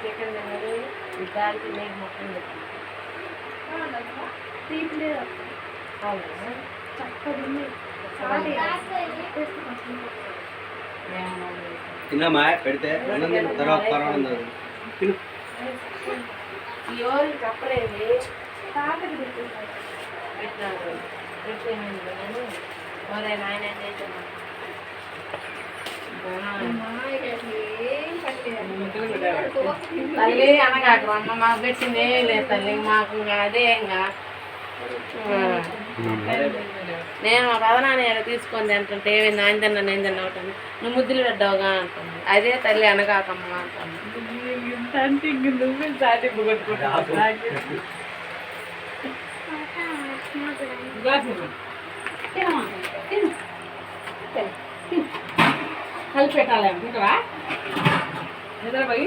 chicken దానికి నెయ్యి మొత్తం తిన్నామా పెడితే తర్వాత పర్వాలేదు ఎవరు చెప్పలేదు తాతకి పెట్టినారు పెట్టేయండి మరే నాయన తల్లి అనగాక అమ్మ మాకు పెట్టింది లేదు తల్లి మాకు అదే ఇంకా నేను మా పదనాన్ని తీసుకొని తింటుంటే ఏమి నాయన తిన్నా నేను తిన్నా ఉంటుంది నువ్వు ముద్దులు పెట్టావుగా అంటుంది అదే తల్లి అనగాకమ్మ అంటాను నువ్వు సాటింపు కలిపి పెట్టాలి అనుకుంటావా నిద్రపోయి